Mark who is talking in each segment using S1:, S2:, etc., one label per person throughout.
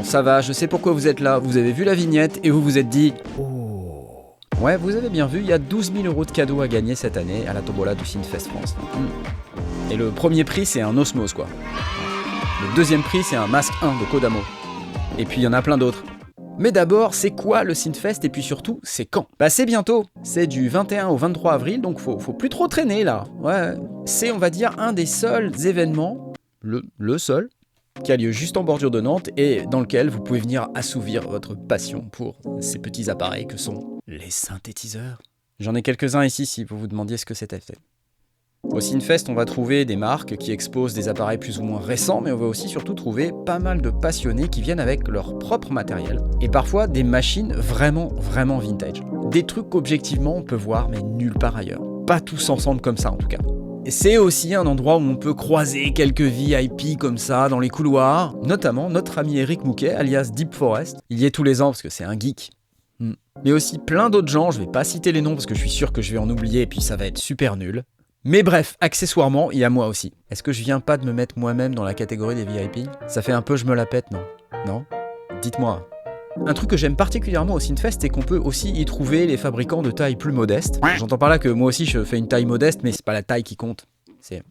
S1: Bon, ça va, je sais pourquoi vous êtes là, vous avez vu la vignette et vous vous êtes dit « Oh !» Ouais, vous avez bien vu, il y a 12 000 € de cadeaux à gagner cette année à la tombola du Synfest France. Et le premier prix, c'est un Osmose, quoi. Le deuxième prix, c'est un Masque 1 de Kodamo. Et puis il y en a plein d'autres. Mais d'abord, c'est quoi le Synfest et puis surtout, c'est quand? Bah c'est bientôt, c'est du 21 au 23 avril, donc faut plus trop traîner là. Ouais, c'est on va dire un des seuls événements, le seul, qui a lieu juste en bordure de Nantes et dans lequel vous pouvez venir assouvir votre passion pour ces petits appareils que sont les synthétiseurs. J'en ai quelques-uns ici si vous vous demandiez ce que c'était. Au Synfest, on va trouver des marques qui exposent des appareils plus ou moins récents, mais on va aussi surtout trouver pas mal de passionnés qui viennent avec leur propre matériel, et parfois des machines vraiment vintage. Des trucs qu'objectivement on peut voir, mais nulle part ailleurs. Pas tous ensemble comme ça en tout cas. Et c'est aussi un endroit où on peut croiser quelques VIP comme ça dans les couloirs, notamment notre ami Eric Mouquet, alias Deep Forest. Il y est tous les ans parce que c'est un geek. Mais aussi plein d'autres gens, je vais pas citer les noms parce que je suis sûr que je vais en oublier et puis ça va être super nul. Mais bref, accessoirement, il y a moi aussi. Est-ce que je viens pas de me mettre moi-même dans la catégorie des VIP? Ça fait un peu je me la pète, non? Non? Dites-moi. Un truc que j'aime particulièrement au Synfest, c'est qu'on peut aussi y trouver les fabricants de taille plus modeste. J'entends par là que moi aussi je fais une taille modeste, mais c'est pas la taille qui compte. C'est...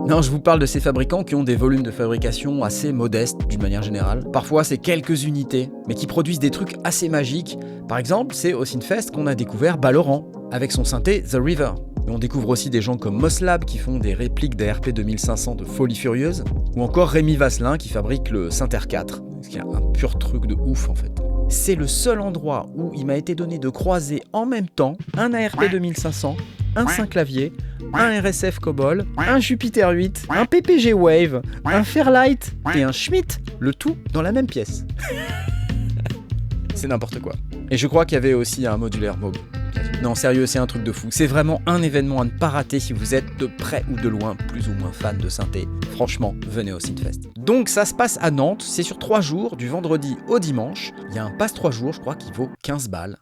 S1: Non, je vous parle de ces fabricants qui ont des volumes de fabrication assez modestes d'une manière générale. Parfois, c'est quelques unités, mais qui produisent des trucs assez magiques. Par exemple, c'est au Synfest qu'on a découvert Balorant, avec son synthé The River. Et on découvre aussi des gens comme Moslab qui font des répliques d'ARP 2500 de folie furieuse, ou encore Rémi Vasselin qui fabrique le Synthère 4, ce qui est un pur truc de ouf en fait. C'est le seul endroit où il m'a été donné de croiser en même temps un ARP 2500, un Synclavier, un RSF Cobol, un Jupiter 8, un PPG Wave, un Fairlight et un Schmitt, le tout dans la même pièce. C'est n'importe quoi. Et je crois qu'il y avait aussi un modulaire Moog. Non, sérieux, c'est un truc de fou. C'est vraiment un événement à ne pas rater si vous êtes de près ou de loin plus ou moins fan de synthé. Franchement, venez au Synfest. Donc ça se passe à Nantes, c'est sur 3 jours, du vendredi au dimanche. Il y a un pass 3 jours, je crois, qui vaut 15 balles.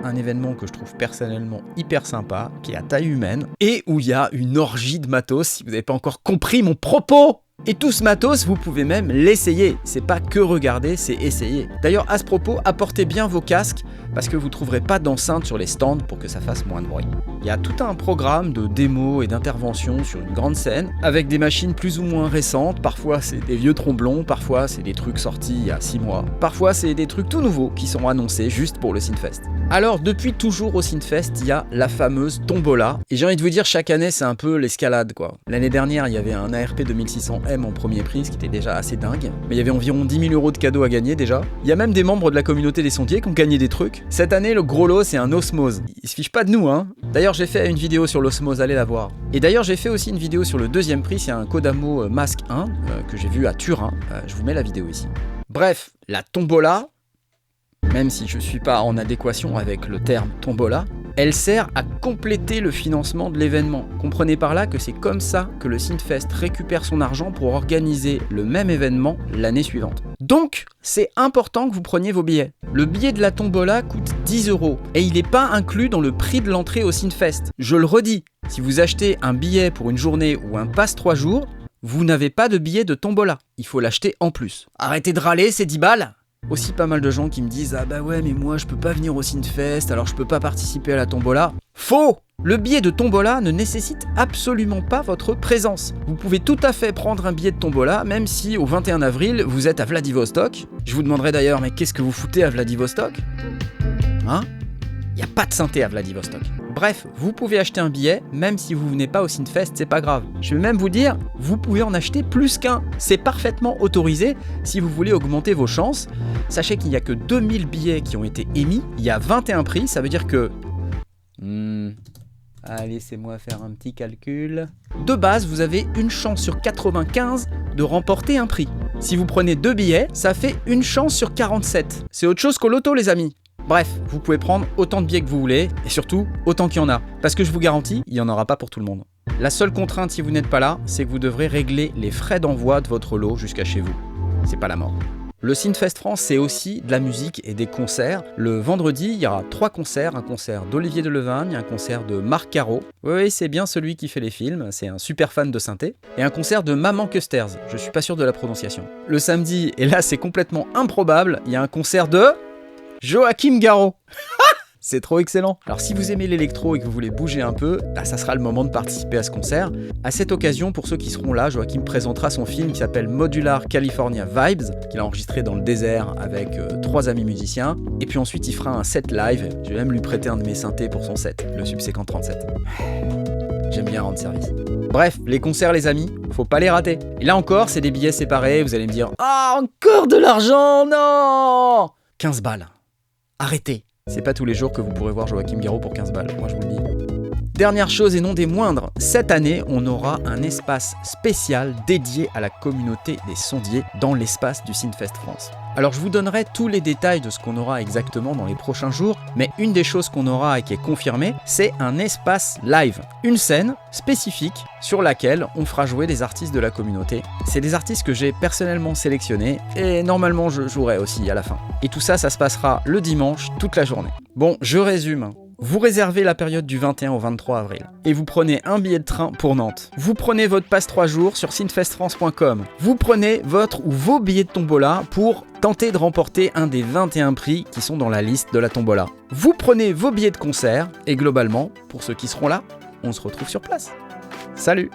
S1: Un événement que je trouve personnellement hyper sympa, qui est à taille humaine, et où il y a une orgie de matos, si vous n'avez pas encore compris mon propos. Et tout ce matos, vous pouvez même l'essayer. C'est pas que regarder, c'est essayer. D'ailleurs, à ce propos, apportez bien vos casques, parce que vous trouverez pas d'enceinte sur les stands pour que ça fasse moins de bruit. Il y a tout un programme de démos et d'interventions sur une grande scène, avec des machines plus ou moins récentes. Parfois, c'est des vieux tromblons, parfois, c'est des trucs sortis il y a 6 mois. Parfois, c'est des trucs tout nouveaux qui sont annoncés juste pour le Synfest. Alors, depuis toujours au Synfest, il y a la fameuse tombola. Et j'ai envie de vous dire, chaque année, c'est un peu l'escalade, quoi. L'année dernière, il y avait un ARP 2600M en premier prix, ce qui était déjà assez dingue. Mais il y avait environ 10 000 € de cadeaux à gagner déjà. Il y a même des membres de la communauté des sondiers qui ont gagné des trucs. Cette année, le gros lot, c'est un Osmose. Il se fiche pas de nous, hein. D'ailleurs, j'ai fait une vidéo sur l'Osmose, allez la voir. Et d'ailleurs, j'ai fait aussi une vidéo sur le deuxième prix, c'est un Kodamo Masque 1 que j'ai vu à Turin. Je vous mets la vidéo ici. Bref, la tombola, même si je suis pas en adéquation avec le terme tombola, elle sert à compléter le financement de l'événement. Comprenez par là que c'est comme ça que le Synfest récupère son argent pour organiser le même événement l'année suivante. Donc, c'est important que vous preniez vos billets. Le billet de la tombola coûte 10 € et il n'est pas inclus dans le prix de l'entrée au Synfest. Je le redis, si vous achetez un billet pour une journée ou un pass 3 jours, vous n'avez pas de billet de tombola. Il faut l'acheter en plus. Arrêtez de râler, c'est 10 balles. Aussi pas mal de gens qui me disent « Ah bah ouais, mais moi je peux pas venir au Synfest, alors je peux pas participer à la tombola. » Faux! Le billet de tombola ne nécessite absolument pas votre présence. Vous pouvez tout à fait prendre un billet de tombola, même si au 21 avril, vous êtes à Vladivostok. Je vous demanderai d'ailleurs « Mais qu'est-ce que vous foutez à Vladivostok ?» Hein? Il n'y a pas de synthé à Vladivostok. Bref, vous pouvez acheter un billet, même si vous venez pas au Synfest, c'est pas grave. Je vais même vous dire, vous pouvez en acheter plus qu'un. C'est parfaitement autorisé si vous voulez augmenter vos chances. Sachez qu'il n'y a que 2000 billets qui ont été émis, il y a 21 prix, ça veut dire que... Allez, laissez-moi faire un petit calcul. De base, vous avez une chance sur 95 de remporter un prix. Si vous prenez 2 billets, ça fait une chance sur 47. C'est autre chose qu'au loto, les amis. Bref, vous pouvez prendre autant de billets que vous voulez, et surtout, autant qu'il y en a. Parce que je vous garantis, il n'y en aura pas pour tout le monde. La seule contrainte si vous n'êtes pas là, c'est que vous devrez régler les frais d'envoi de votre lot jusqu'à chez vous. C'est pas la mort. Le Synfest France, c'est aussi de la musique et des concerts. Le vendredi, il y aura 3 concerts. Un concert d'Olivier Delevingne, un concert de Marc Caro. Oui, c'est bien celui qui fait les films, c'est un super fan de synthé. Et un concert de Maman Custers, je suis pas sûr de la prononciation. Le samedi, et là c'est complètement improbable, il y a un concert de Joachim Garraud. C'est trop excellent. Alors si vous aimez l'électro et que vous voulez bouger un peu, là ça sera le moment de participer à ce concert. À cette occasion, pour ceux qui seront là, Joachim présentera son film qui s'appelle Modular California Vibes, qu'il a enregistré dans le désert avec 3 amis musiciens. Et puis ensuite il fera un set live. Je vais même lui prêter un de mes synthés pour son set, le Subséquent 37. J'aime bien rendre service. Bref, les concerts les amis, faut pas les rater. Et là encore, c'est des billets séparés, vous allez me dire « Ah, encore de l'argent, non !» 15 balles. Arrêtez. C'est pas tous les jours que vous pourrez voir Joachim Garraud pour 15 balles, moi je vous le dis. Dernière chose et non des moindres, cette année, on aura un espace spécial dédié à la communauté des sondiers dans l'espace du Synfest France. Alors je vous donnerai tous les détails de ce qu'on aura exactement dans les prochains jours, mais une des choses qu'on aura et qui est confirmée, c'est un espace live, une scène spécifique sur laquelle on fera jouer des artistes de la communauté. C'est des artistes que j'ai personnellement sélectionnés et normalement je jouerai aussi à la fin. Et tout ça, ça se passera le dimanche, toute la journée. Bon, je résume. Vous réservez la période du 21 au 23 avril et vous prenez un billet de train pour Nantes. Vous prenez votre passe 3 jours sur synfestfrance.com. Vous prenez votre ou vos billets de tombola pour tenter de remporter un des 21 prix qui sont dans la liste de la tombola. Vous prenez vos billets de concert et globalement, pour ceux qui seront là, on se retrouve sur place. Salut!